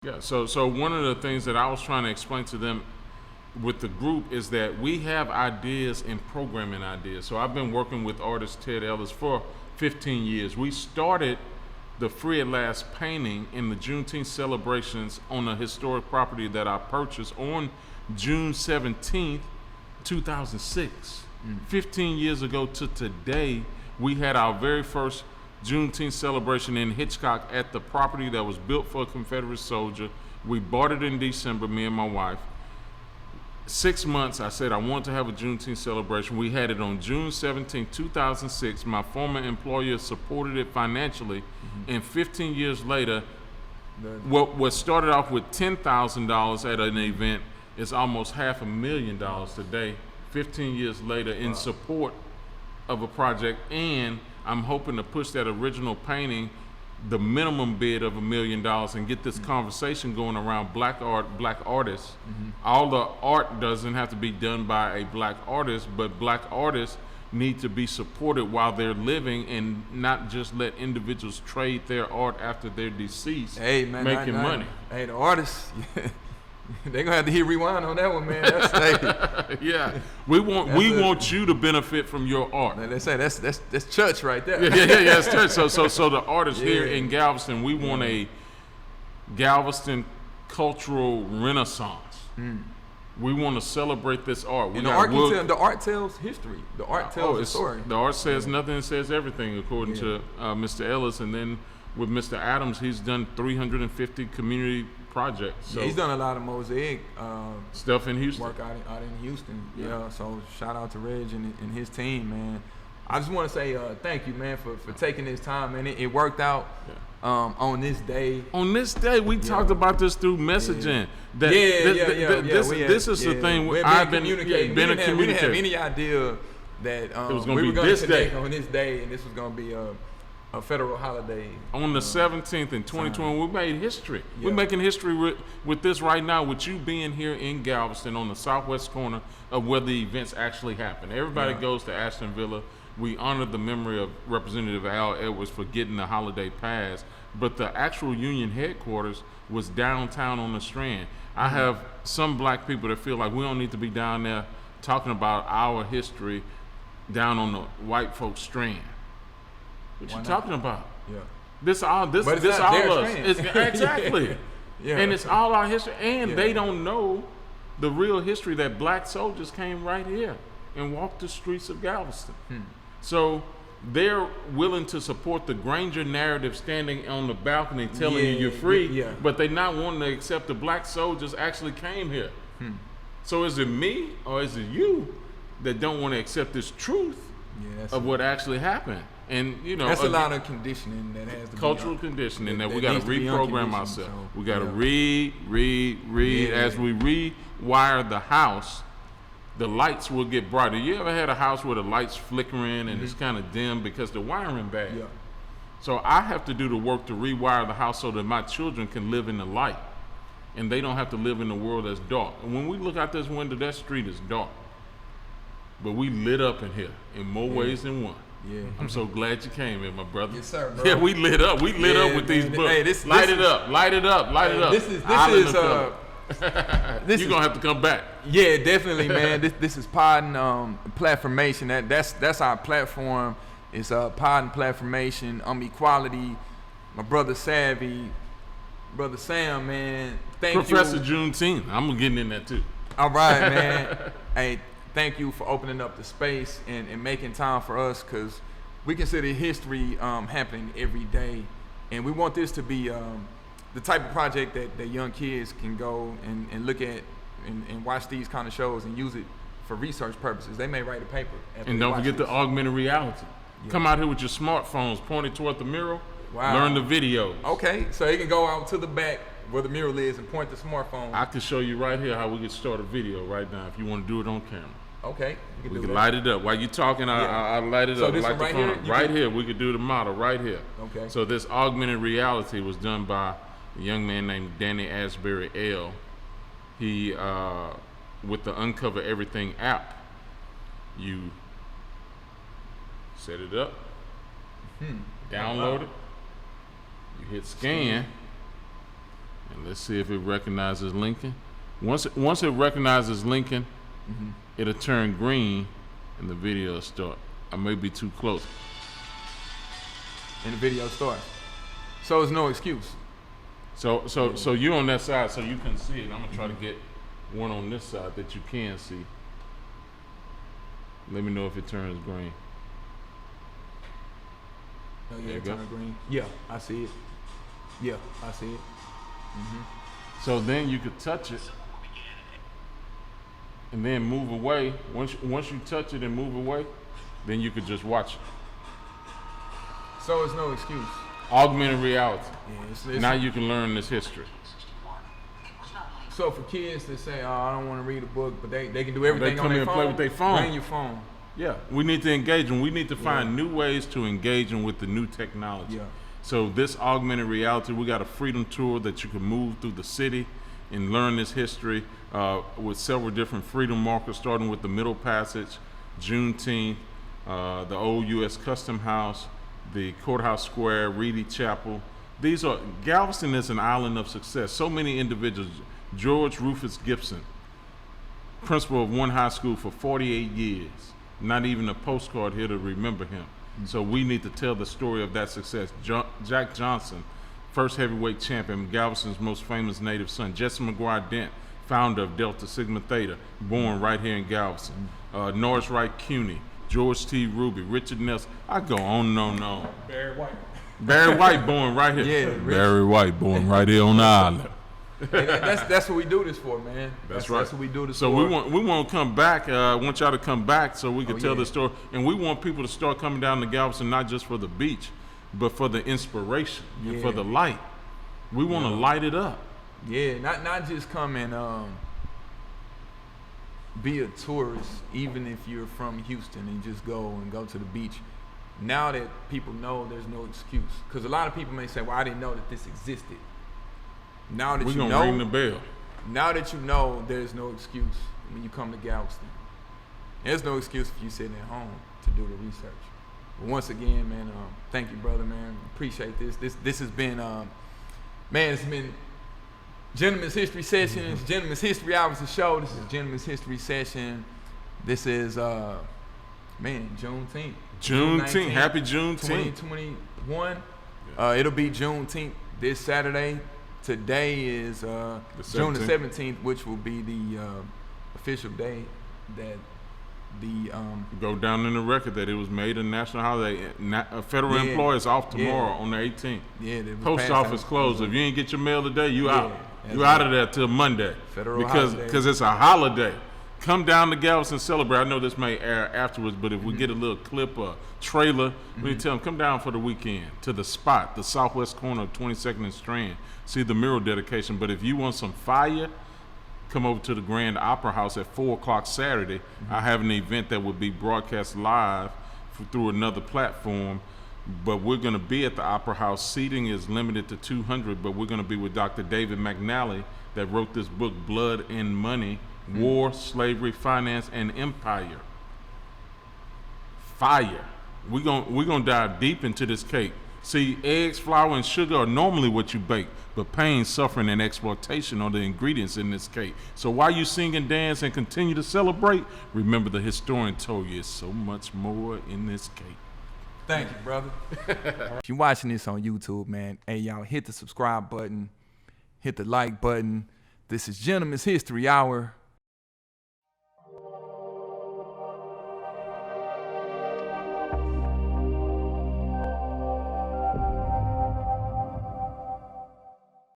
Yeah, so one of the things that I was trying to explain to them with the group is that we have ideas and programming ideas. So I've been working with artist Ted Ellis for 15 years. We started the Free at Last painting in the Juneteenth celebrations on a historic property that I purchased on June 17th, 2006. 15 years ago to today, we had our very first Juneteenth celebration in Hitchcock at the property that was built for a Confederate soldier. We bought it in December, me and my wife. 6 months, I said I want to have a Juneteenth celebration. We had it on June 17, 2006. My former employer supported it financially, and 15 years later, what started off with $10,000 at an event is almost $500,000 today, 15 years later, in support of a project. And I'm hoping to push that original painting, the minimum bid of $1 million, and get this conversation going around black art, black artists. All the art doesn't have to be done by a black artist, but black artists need to be supported while they're living, and not just let individuals trade their art after they're deceased, making money. Hey, the artists, they're gonna have to hit rewind on that one, man. That's yeah, we want you to benefit from your art. They say that's church right there. Yeah, it's church. So the artists here in Galveston, we want a Galveston cultural renaissance. We want to celebrate this art. And the art tells history. The art tells the story. The art says nothing, it says everything, according to Mr. Ellis. And then with Mr. Adams, he's done 350 community projects. So he's done a lot of mosaic stuff in Houston. Work out in Houston. Yeah. So shout out to Reg and his team, man. I just want to say thank you, man, for taking this time, man. It worked out on this day. On this day, we talked about this through messaging. This is the thing I've been communicating. We didn't have any idea that it was going to be this day. On this day, and this was going to be a federal holiday. On the 17th in 2020, we made history. We're making history with this right now, with you being here in Galveston on the southwest corner of where the events actually happen. Everybody goes to Ashton Villa. We honor the memory of Representative Al Edwards for getting the holiday passed, but the actual union headquarters was downtown on the Strand. I have some black people that feel like we don't need to be down there talking about our history down on the white folks' Strand. What you talking about? Yeah. This all us. Exactly. And it's all our history. And they don't know the real history that black soldiers came right here and walked the streets of Galveston. So they're willing to support the Granger narrative, standing on the balcony telling you you're free, but they're not wanting to accept the black soldiers actually came here. So is it me or is it you that don't want to accept this truth of what actually happened? And that's a lot of conditioning that has to cultural conditioning that we got to reprogram ourselves. We got to read. As we rewire the house, the lights will get brighter. You ever had a house where the lights flickering and it's kind of dim because the wiring bad? So I have to do the work to rewire the house so that my children can live in the light, and they don't have to live in a world that's dark. And when we look out this window, that street is dark, but we lit up in here in more ways than one. I'm so glad you came in, my brother. Yes, sir, bro. Yeah, we lit up. We lit up with these books. Hey, light it up. This is you're gonna have to come back. Yeah, definitely, man. This is Pod and Platformation. That's our platform. It's Pod and Platformation. Equality. My brother Savvi, brother Sam, man. Thank you, Professor Juneteenth. I'm getting in that too. All right, man. Hey, thank you for opening up the space and making time for us, because we consider history happening every day, and we want this to be the type of project that young kids can go and look at and watch these kind of shows and use it for research purposes. They may write a paper. And don't forget the augmented reality. Come out here with your smartphones pointed toward the mural. Learn the video. Okay, so you can go out to the back where the mural is and point the smartphone. I can show you right here how we can start a video right now if you want to do it on camera. Okay. We can light it up. While you're talking, I light it up. This like one right here, we could do the model right here. Okay. So this augmented reality was done by a young man named Danny Asbury L. He, with the Uncover Everything app, you set it up, download it, you hit scan, And let's see if it recognizes Lincoln. Once it recognizes Lincoln, it'll turn green and the video will start. I may be too close. And the video starts. So it's no excuse. So you on that side so you can see it. I'm gonna try to get one on this side that you can see. Let me know if it turns green. Oh, yeah, There you it go. turned green. Yeah, I see it. Yeah, I see it. So then you could touch it and then move away. Once you touch it and move away, then you could just watch it. So it's no excuse. Augmented reality. Yeah, Now you can learn this history. So for kids that say, "Oh, I don't want to read a book," but they can do everything come on in their and phone. play with their phone. Bring your phone. Yeah, we need to engage them. We need to find new ways to engage them with the new technology. Yeah. So this augmented reality, we got a freedom tour that you can move through the city and learn this history with several different freedom markers, starting with the Middle Passage, Juneteenth, the old U.S. Custom House, the Courthouse Square, Reedy Chapel. Galveston is an island of success. So many individuals. George Rufus Gibson, principal of one high school for 48 years. Not even a postcard here to remember him. So we need to tell the story of that success. Jack Johnson, first heavyweight champion, Galveston's most famous native son. Jesse McGuire Dent, founder of Delta Sigma Theta, born right here in Galveston. Norris Wright Cuney, George T. Ruby, Richard Nelson. I go on and on and on. Barry White, born right here. Yeah, Barry White, born right here on the island. Hey, that's what we do this for, man. That's right. That's what we do this So for. we want to come back. I want y'all to come back so we can tell yeah. the story. And we want people to start coming down to Galveston, not just for the beach, but for the inspiration and for the light. We want to light it up. Yeah, not just come and be a tourist, even if you're from Houston and just go to the beach. Now that people know, there's no excuse. Because a lot of people may say, "Well, I didn't know that this existed." Now that We're you going to know, ring the bell. now that you know, there's no excuse when you come to Galveston. There's no excuse if you sitting at home to do the research. But once again, man, thank you, brother, man. Appreciate this. This has been, man, it's been Gentleman's History Session. It's Gentleman's History Hours of show. This is Gentleman's History Session. This is, man, Juneteenth. Juneteenth. Happy Juneteenth. 2021. It'll be Juneteenth this Saturday. Today is June the 17th, which will be the official day that the go down in the record that it was made a national holiday. Federal employees off tomorrow on the 18th. Yeah, Post office closed. If you ain't get your mail today, you out. You out of there till Monday. Federal because it's a holiday. Come down to Galveston, celebrate. I know this may air afterwards, but if we get a little clip or trailer, we tell them come down for the weekend to the spot, the southwest corner of 22nd and Strand. See the mural dedication. But if you want some fire, come over to the Grand Opera House at 4 o'clock Saturday. I have an event that will be broadcast live through another platform. But we're going to be at the Opera House. Seating is limited to 200, but we're going to be with Dr. David McNally that wrote this book, Blood and Money, War, Slavery, Finance, and Empire. Fire. We're gonna dive deep into this cake. See, eggs, flour, and sugar are normally what you bake, but pain, suffering, and exploitation are the ingredients in this cake. So while you sing and dance and continue to celebrate, remember the historian told you there's so much more in this cake. Thank you, brother. If you're watching this on YouTube, man, hey, y'all, hit the subscribe button, hit the like button. This is Gentleman's History Hour.